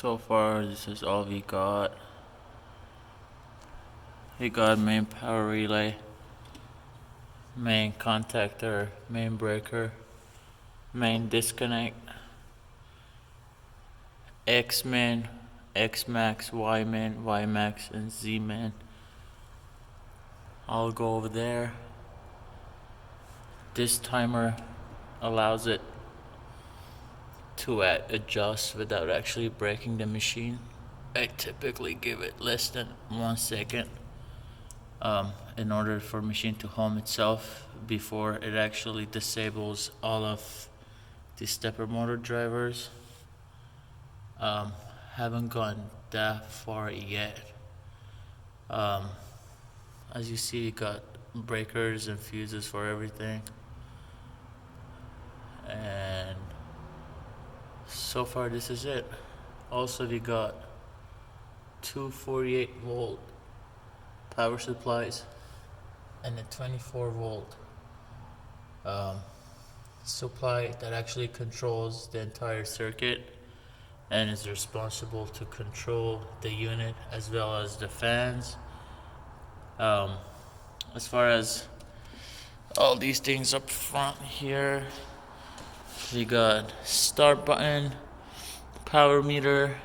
So far, this is all we got. We got main power relay, main contactor, main breaker, main disconnect, X-min, X-max, Y-min, Y-max, and Z-min. I'll go over there. This timer allows it to adjust without actually breaking the machine. I typically give it less than 1 second in order for machine to home itself before it actually disables all of the stepper motor drivers. Haven't gone that far yet. As you see, you got breakers and fuses for everything, and so far this is it. Also, we got two 48-volt power supplies and a 24-volt supply that actually controls the entire circuit and is responsible to control the unit as well as the fans. As far as all these things up front here, we got start button, power meter,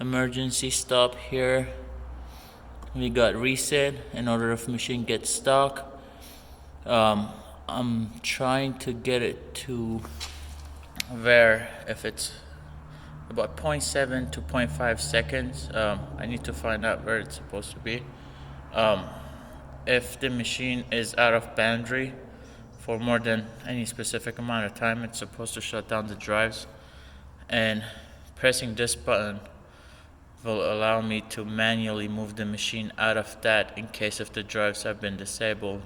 emergency stop here. We got reset in order if machine gets stuck. I'm trying to get it to where if it's about 0.7 to 0.5 seconds. I need to find out where it's supposed to be. If the machine is out of boundary for more than any specific amount of time, it's supposed to shut down the drives, and pressing this button will allow me to manually move the machine out of that in case if the drives have been disabled,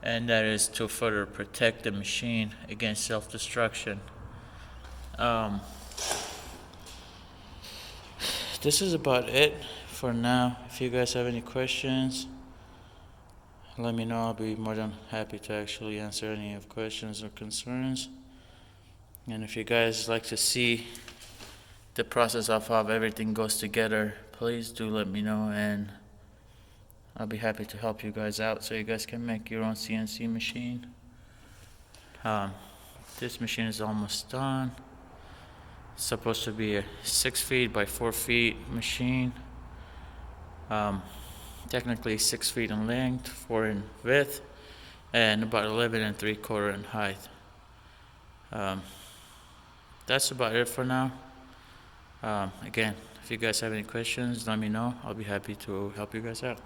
and that is to further protect the machine against self-destruction. This is about it for now. If you guys have any questions, let me know. I'll be more than happy to actually answer any of questions or concerns. And if you guys like to see the process of how everything goes together, please do let me know, and I'll be happy to help you guys out so you guys can make your own CNC machine. This machine is almost done. It's supposed to be a 6 feet by 4 feet machine. Technically 6 feet in length, 4 in width, and about 11 3/4 in height. That's about it for now. Again, if you guys have any questions, let me know. I'll be happy to help you guys out.